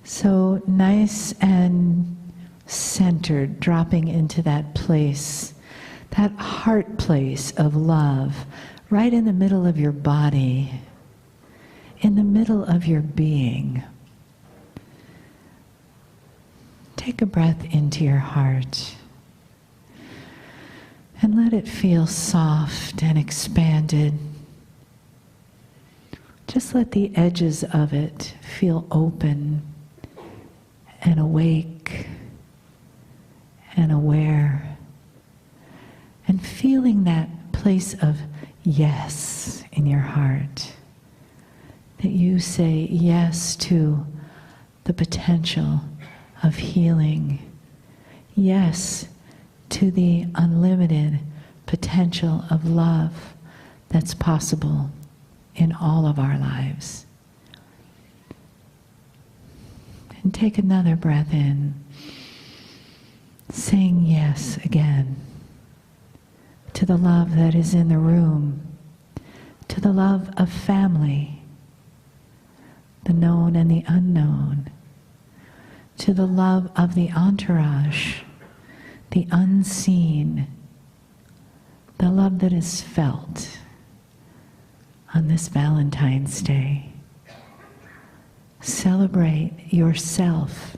So nice and centered, dropping into that place, that heart place of love, right in the middle of your body, in the middle of your being. Take a breath into your heart and let it feel soft and expanded. Just let the edges of it feel open and awake and aware, and feeling that place of yes in your heart, that you say yes to the potential of healing, yes to the unlimited potential of love that's possible in all of our lives. And take another breath in, saying yes again to the love that is in the room, to the love of family, the known and the unknown, to the love of the entourage, the unseen, the love that is felt on this Valentine's Day. Celebrate yourself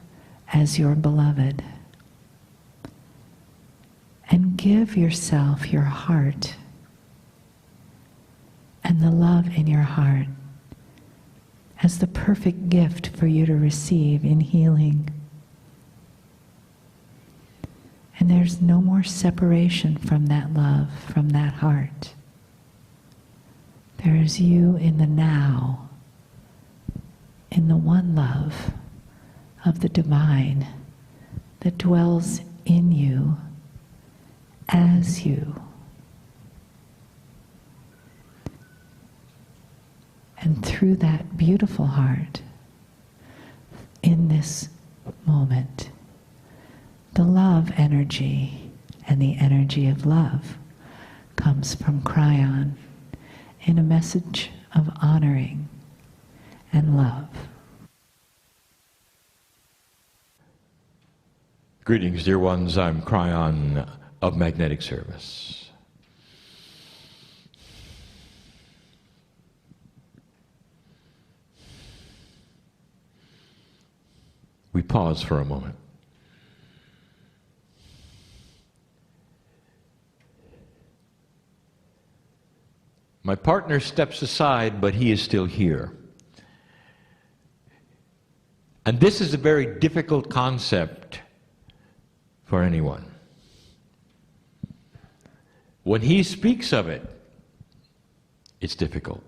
as your beloved. And give yourself your heart and the love in your heart as the perfect gift for you to receive in healing. And there's no more separation from that love, from that heart. There is you in the now, in the one love of the divine that dwells in you as you. And through that beautiful heart, in this moment, the love energy and the energy of love comes from Kryon in a message of honoring and love. Greetings, dear ones. I'm Kryon of Magnetic Service. We pause for a moment. My partner steps aside, but he is still here. And this is a very difficult concept for anyone. When he speaks of it, it's difficult.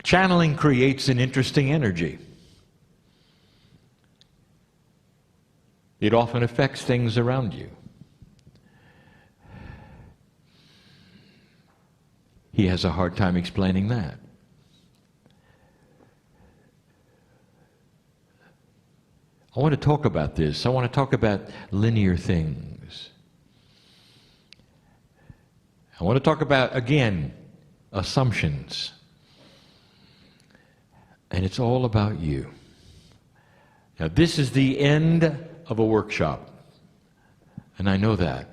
Channeling creates an interesting energy. It often affects things around you. He has a hard time explaining that. I want to talk about this. I want to talk about linear things. I want to talk about, again, assumptions. And it's all about you. Now, this is the end of a workshop, and I know that.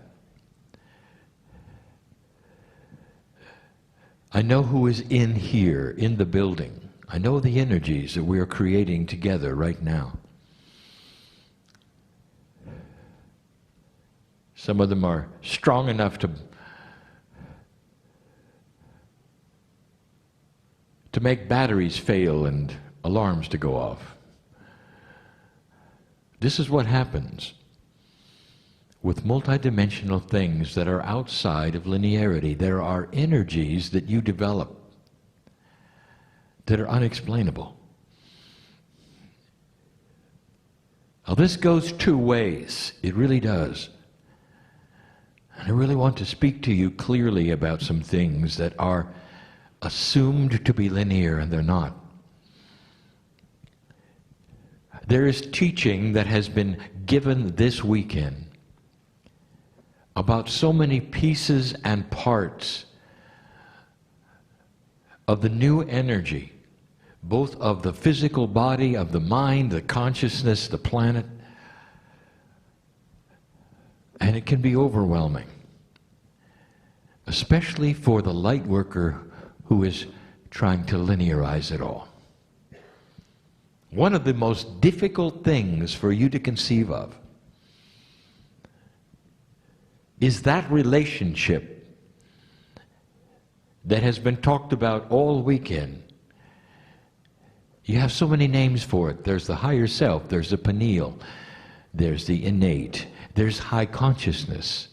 I know who is in here, in the building. I know the energies that we are creating together right now. Some of them are strong enough to make batteries fail and alarms to go off. This is what happens with multidimensional things that are outside of linearity. There are energies that you develop that are unexplainable. Now, this goes two ways. It really does. And I really want to speak to you clearly about some things that are assumed to be linear, and they're not. There is teaching that has been given this weekend about so many pieces and parts of the new energy, both of the physical body, of the mind, the consciousness, the planet. And it can be overwhelming, especially for the light worker who is trying to linearize it all. One of the most difficult things for you to conceive of is that relationship that has been talked about all weekend. You have so many names for it. There's the higher self, there's the pineal, there's the innate, there's high consciousness,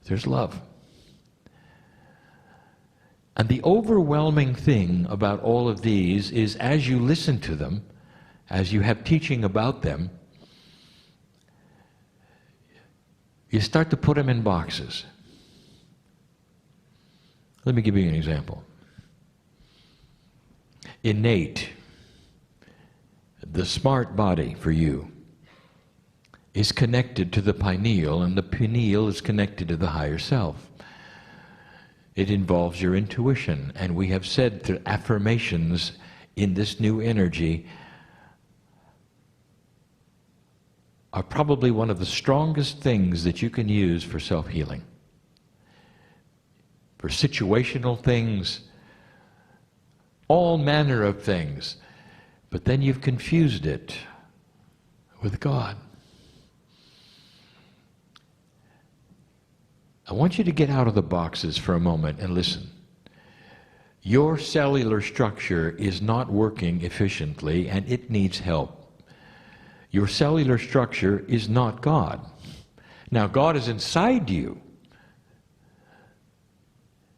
there's love. And the overwhelming thing about all of these is, as you listen to them, as you have teaching about them, you start to put them in boxes. Let me give you an example. Innate, the smart body for you, is connected to the pineal, and the pineal is connected to the higher self. It involves your intuition, and we have said through affirmations in this new energy are probably one of the strongest things that you can use for self-healing. For situational things, all manner of things, but then you've confused it with God. I want you to get out of the boxes for a moment and listen. Your cellular structure is not working efficiently and it needs help. Your cellular structure is not God. Now, God is inside you,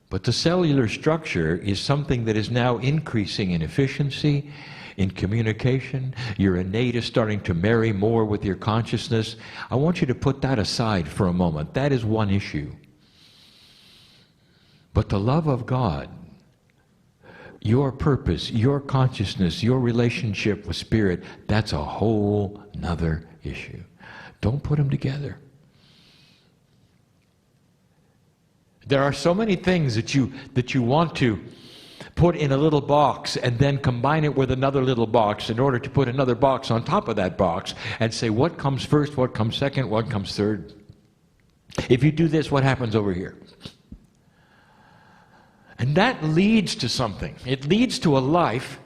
but the cellular structure is something that is now increasing in efficiency, in communication. Your innate is starting to marry more with your consciousness. I want you to put that aside for a moment. That is one issue. But the love of God, your purpose, your consciousness, your relationship with Spirit, that's a whole nother issue. Don't put them together. There are so many things that you want to put in a little box and then combine it with another little box in order to put another box on top of that box and say what comes first, what comes second, what comes third. If you do this, what happens over here? And that leads to something. It leads to a life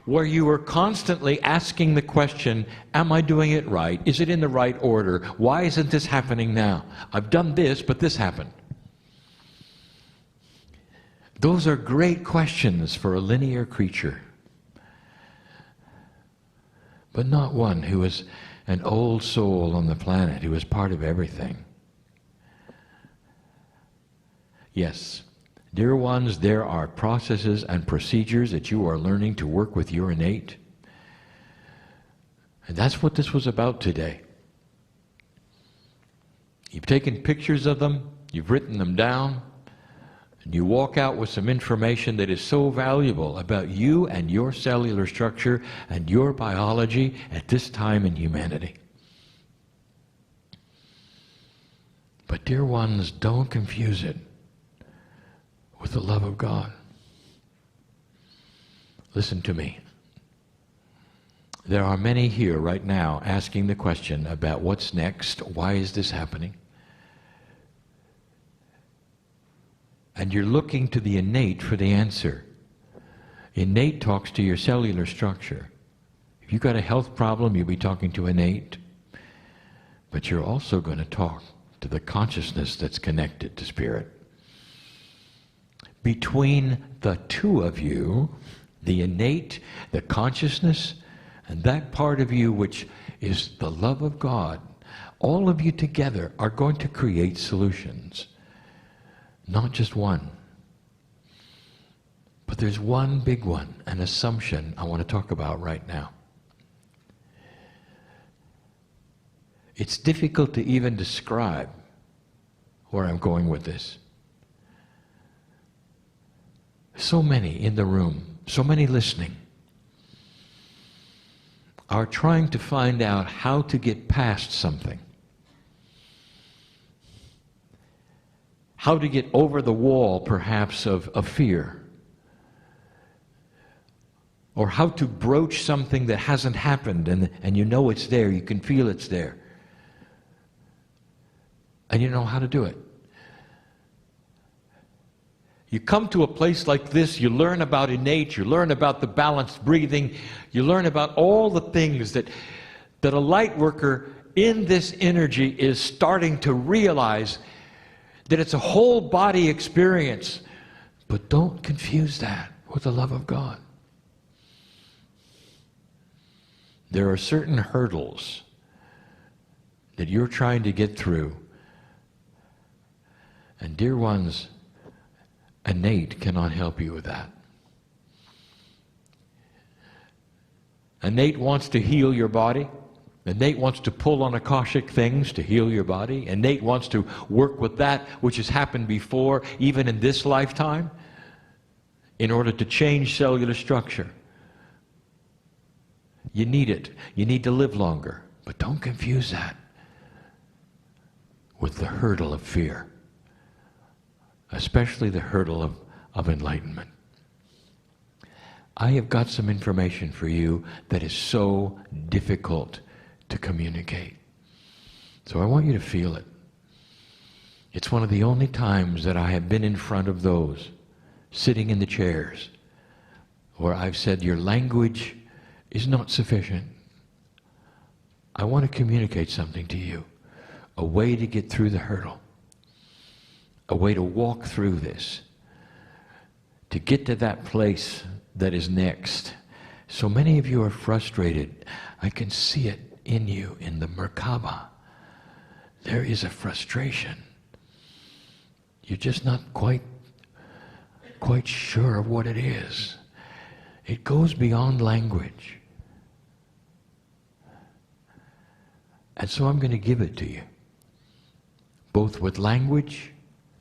where you are constantly asking the question, am I doing it right? Is it in the right order? Why isn't this happening now? I've done this, but this happened. Those are great questions for a linear creature, but not one who is an old soul on the planet, who is part of everything. Yes, dear ones, there are processes and procedures that you are learning to work with your innate. And that's what this was about today. You've taken pictures of them, you've written them down, and you walk out with some information that is so valuable about you and your cellular structure and your biology at this time in humanity. But dear ones, don't confuse it with the love of God. Listen to me. There are many here right now asking the question about what's next, why is this happening? And you're looking to the innate for the answer. Innate talks to your cellular structure. If you've got a health problem, you'll be talking to innate. But you're also going to talk to the consciousness that's connected to Spirit. Between the two of you, the innate, the consciousness, and that part of you which is the love of God, all of you together are going to create solutions. Not just one. But there's one big one, an assumption I want to talk about right now. It's difficult to even describe where I'm going with this. So many in the room, so many listening, are trying to find out how to get past something. how to get over the wall, perhaps, of fear. Or how to broach something that hasn't happened, and you know it's there, you can feel it's there. And you know how to do it. You come to a place like this, you learn about innate, you learn about the balanced breathing, you learn about all the things that a light worker in this energy is starting to realize that it's a whole body experience. But don't confuse that with the love of God. There are certain hurdles that you're trying to get through. And dear ones, innate cannot help you with that. Innate wants to heal your body. Innate wants to pull on Akashic things to heal your body. Innate wants to work with that which has happened before, even in this lifetime, in order to change cellular structure. You need it. You need to live longer. But don't confuse that with the hurdle of fear, especially the hurdle of enlightenment. I have got some information for you that is so difficult to communicate. So I want you to feel it. It's one of the only times that I have been in front of those sitting in the chairs where I've said, your language is not sufficient. I want to communicate something to you, a way to get through the hurdle, a way to walk through this, to get to that place that is next. So many of you are frustrated. I can see it in you, in the Merkaba. There is a frustration. You're just not quite sure of what it is. It goes beyond language. And so I'm going to give it to you, both with language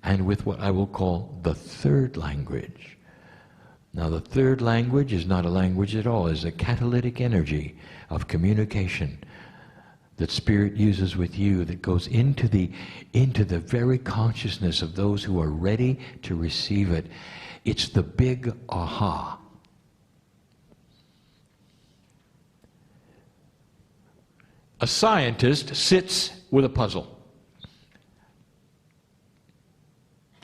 and with what I will call the third language. Now, the third language is not a language at all. It's a catalytic energy of communication that Spirit uses with you, that goes into the very consciousness of those who are ready to receive it. It's the big aha. A scientist sits with a puzzle.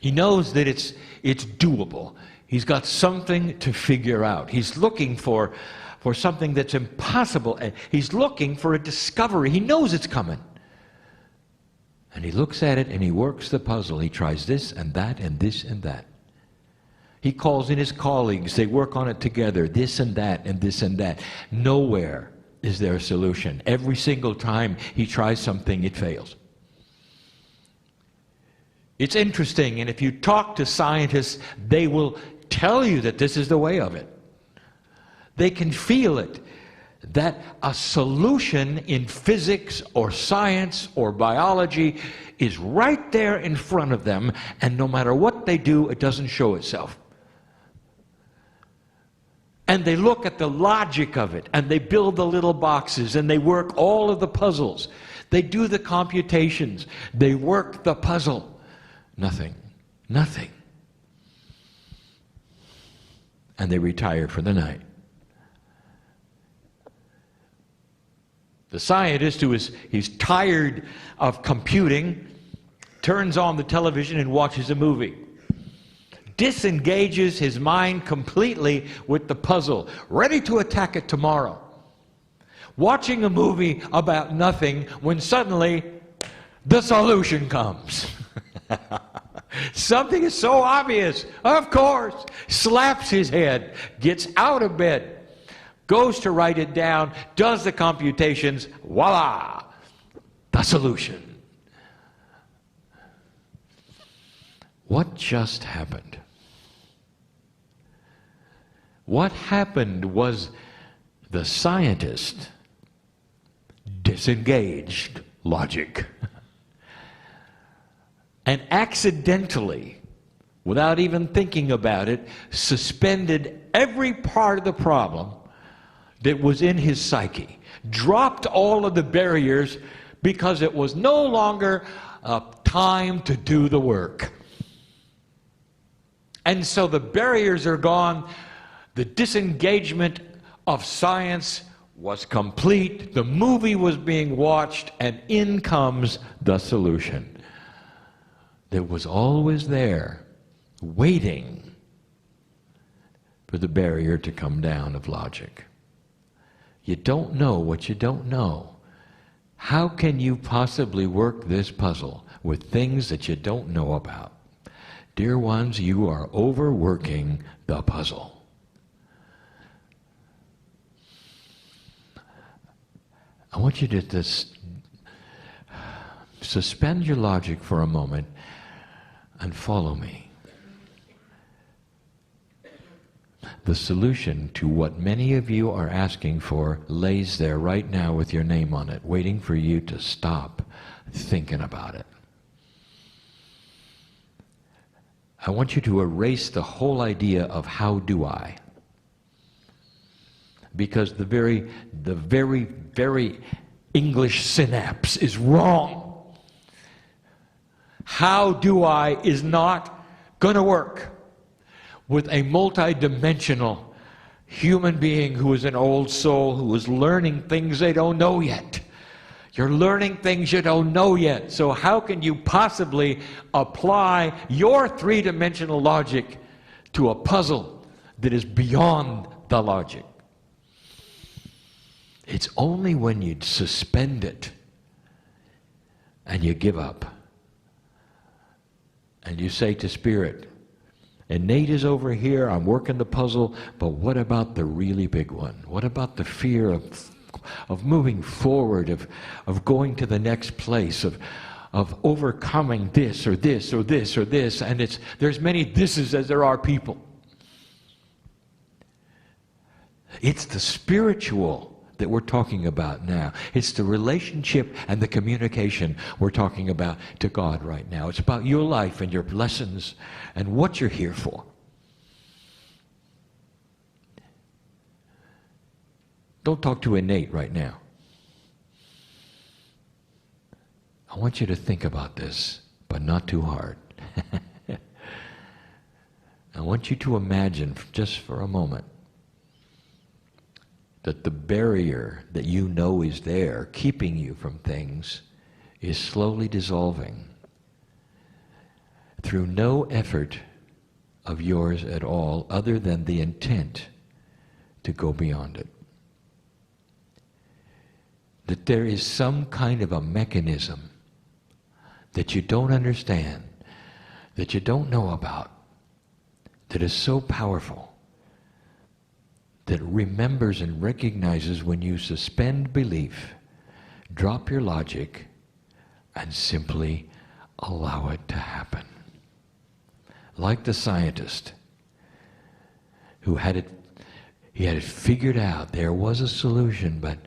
He knows that it's doable. He's got something to figure out. He's looking for something that's impossible. He's looking for a discovery. He knows it's coming. And he looks at it and he works the puzzle. He tries this and that and this and that. He calls in his colleagues. They work on it together. This and that and this and that. Nowhere is there a solution. Every single time he tries something, it fails. It's interesting, and if you talk to scientists, they will tell you that this is the way of it. They can feel it, that a solution in physics or science or biology is right there in front of them, and no matter what they do, it doesn't show itself. And they look at the logic of it, and they build the little boxes, and they work all of the puzzles. They do the computations. They work the puzzle. Nothing. Nothing. And they retire for the night. The scientist he's tired of computing, turns on the television and watches a movie. Disengages his mind completely with the puzzle, ready to attack it tomorrow. Watching a movie about nothing when suddenly the solution comes. Something is so obvious, of course. Slaps his head, gets out of bed, goes to write it down, does the computations, voila, the solution. What just happened? What happened was the scientist disengaged logic and accidentally, without even thinking about it, suspended every part of the problem that was in his psyche, dropped all of the barriers because it was no longer time to do the work. And so the barriers are gone. The disengagement of science was complete. The movie was being watched, and in comes the solution that was always there, waiting for the barrier to come down of logic. You don't know what you don't know. How can you possibly work this puzzle with things that you don't know about? Dear ones, you are overworking the puzzle. I want you to just suspend your logic for a moment and follow me. The solution to what many of you are asking for lays there right now with your name on it, waiting for you to stop thinking about it. I want you to erase the whole idea of how do I. Because the very English synapse is wrong. How do I is not going to work with a multidimensional human being who is an old soul who is learning things they don't know yet. You're learning things you don't know yet. So how can you possibly apply your three-dimensional logic to a puzzle that is beyond the logic? It's only when you suspend it and you give up and you say to Spirit, and Nate is over here, I'm working the puzzle, but what about the really big one? What about the fear of moving forward, of going to the next place, of overcoming this or this or this or this, and there's many thises as there are people. It's the spiritual that we're talking about now. It's the relationship and the communication we're talking about to God right now. It's about your life and your lessons and what you're here for. Don't talk to Innate right now. I want you to think about this, but not too hard. I want you to imagine, just for a moment, that the barrier that you know is there, keeping you from things, is slowly dissolving through no effort of yours at all, other than the intent to go beyond it. That there is some kind of a mechanism that you don't understand, that you don't know about, that is so powerful, that remembers and recognizes when you suspend belief, drop your logic, and simply allow it to happen. Like the scientist who he had it figured out. There was a solution, but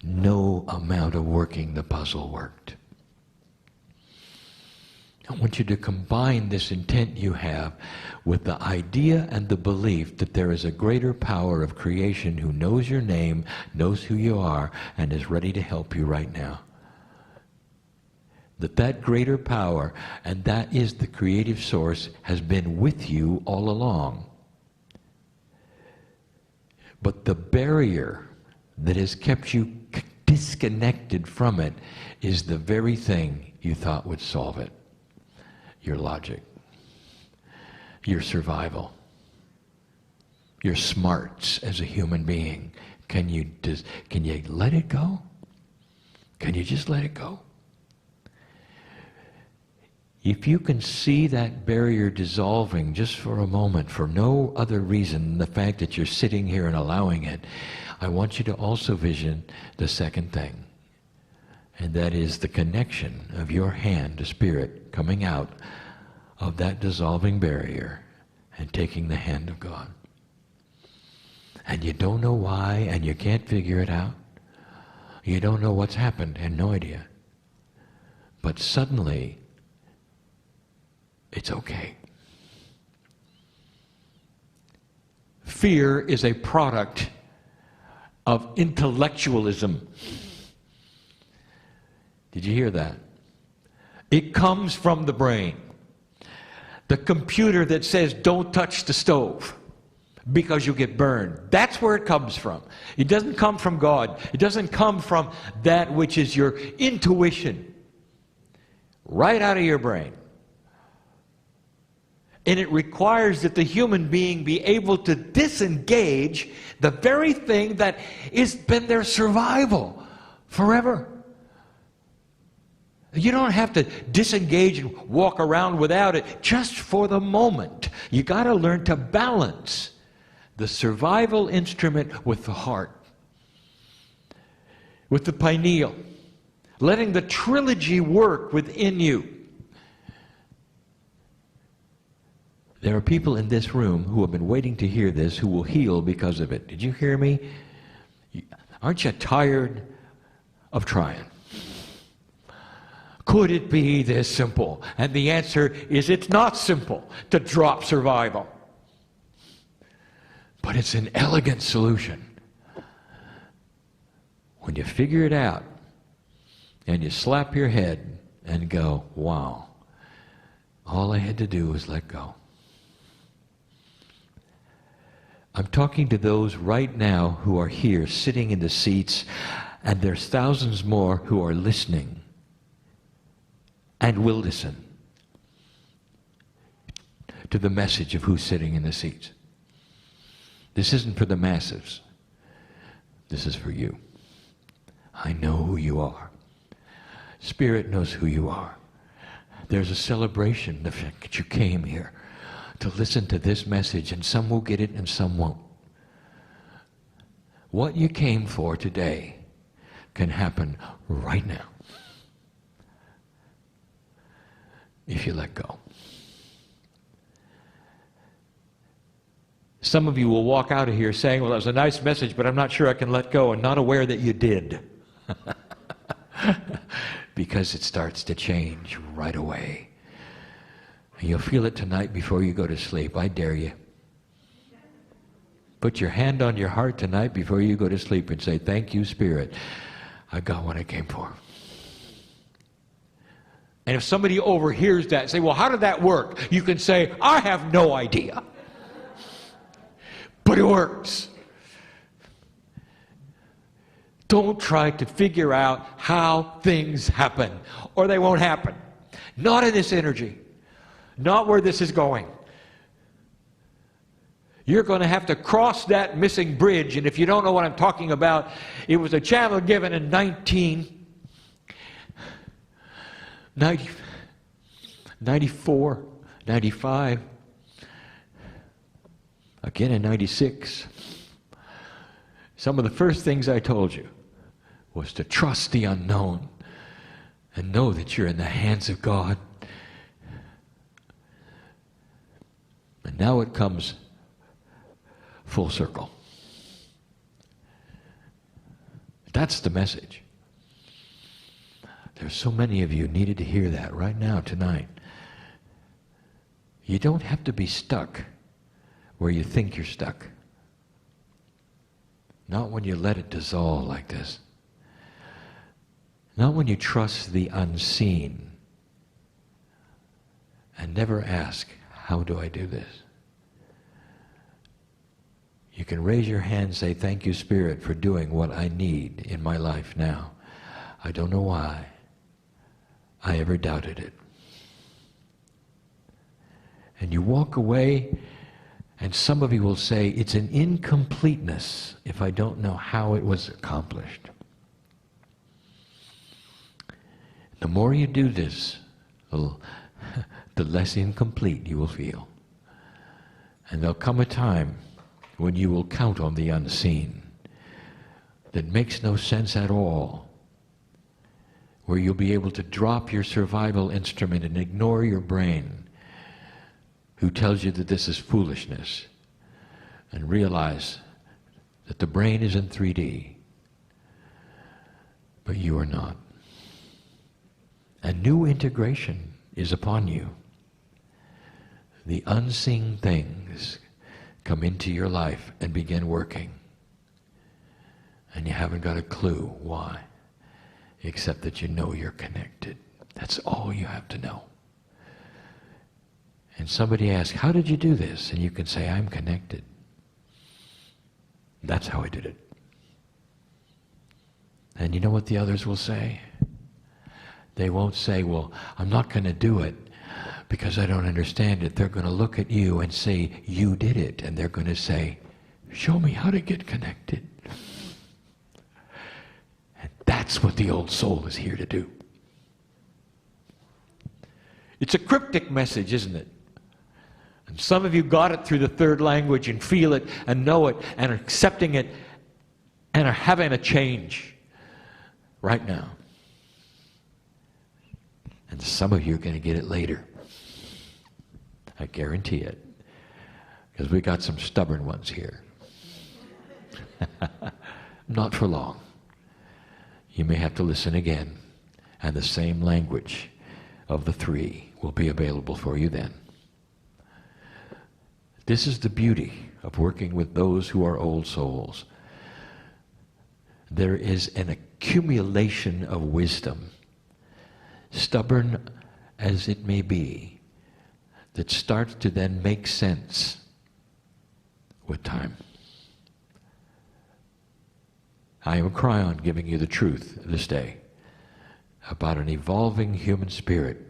no amount of working the puzzle worked. I want you to combine this intent you have with the idea and the belief that there is a greater power of creation who knows your name, knows who you are, and is ready to help you right now. That greater power, and that is the creative source, has been with you all along. But the barrier that has kept you disconnected from it is the very thing you thought would solve it. Your logic, your survival, your smarts as a human being. Can you let it go? Can you just let it go? If you can see that barrier dissolving just for a moment, for no other reason than the fact that you're sitting here and allowing it, I want you to also vision the second thing. And that is the connection of your hand to Spirit coming out of that dissolving barrier and taking the hand of God. And you don't know why, and you can't figure it out. You don't know what's happened, and no idea. But suddenly, it's okay. Fear is a product of intellectualism. Did you hear that? It comes from the brain. The computer that says don't touch the stove because you get burned. That's where it comes from. It doesn't come from God. It doesn't come from that which is your intuition. Right out of your brain. And it requires that the human being be able to disengage the very thing that has been their survival forever. You don't have to disengage and walk around without it just for the moment. You got to learn to balance the survival instrument with the heart, with the pineal, letting the trilogy work within you. There are people in this room who have been waiting to hear this who will heal because of it. Did you hear me? Aren't you tired of trying? Could it be this simple? And the answer is it's not simple to drop survival. But it's an elegant solution. When you figure it out and you slap your head and go, wow, all I had to do was let go. I'm talking to those right now who are here sitting in the seats, and there's thousands more who are listening and will listen to the message of who's sitting in the seats. This isn't for the masses. This is for you. I know who you are. Spirit knows who you are. There's a celebration, the fact that you came here to listen to this message, and some will get it and some won't. What you came for today can happen right now if you let go. Some of you will walk out of here saying, well, that was a nice message, but I'm not sure I can let go, and not aware that you did. Because it starts to change right away. And you'll feel it tonight before you go to sleep. I dare you. Put your hand on your heart tonight before you go to sleep and say, thank you, Spirit. I got what I came for. And if somebody overhears that and say, well, how did that work? You can say, I have no idea. But it works. Don't try to figure out how things happen, or they won't happen. Not in this energy. Not where this is going. You're going to have to cross that missing bridge, and if you don't know what I'm talking about, it was a channel given in 1994, 95, again in 96. Some of the first things I told you was to trust the unknown and know that you're in the hands of God. And now it comes full circle. That's the message. There's so many of you needed to hear that right now, tonight. You don't have to be stuck where you think you're stuck. Not when you let it dissolve like this. Not when you trust the unseen and never ask, how do I do this? You can raise your hand and say, thank you, Spirit, for doing what I need in my life now. I don't know why I ever doubted it. And you walk away, and some of you will say, it's an incompleteness if I don't know how it was accomplished. The more you do this, the less incomplete you will feel. And there'll come a time when you will count on the unseen that makes no sense at all, where you'll be able to drop your survival instrument and ignore your brain who tells you that this is foolishness, and realize that the brain is in 3D, but you are not. A new integration is upon you. The unseen things come into your life and begin working. And you haven't got a clue why, except that you know you're connected. That's all you have to know. And somebody asks, how did you do this? And you can say, I'm connected. That's how I did it. And you know what the others will say? They won't say, well, I'm not going to do it because I don't understand it. They're going to look at you and say, you did it. And they're going to say, show me how to get connected. And that's what the old soul is here to do. It's a cryptic message, isn't it? And some of you got it through the third language and feel it and know it and are accepting it and are having a change right now. And some of you are going to get it later. I guarantee it. Because we got some stubborn ones here. Not for long. You may have to listen again. And the same language of the three will be available for you then. This is the beauty of working with those who are old souls. There is an accumulation of wisdom, stubborn as it may be, that starts to then make sense with time. I am Kryon giving you the truth this day about an evolving human spirit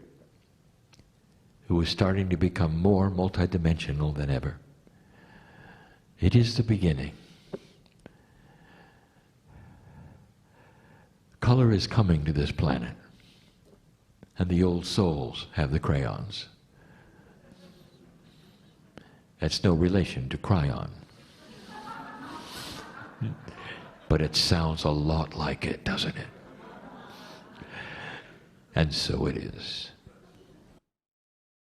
who is starting to become more multidimensional than ever. It is the beginning. Color is coming to this planet, and the old souls have the crayons. That's no relation to Kryon. But it sounds a lot like it, doesn't it? And so it is.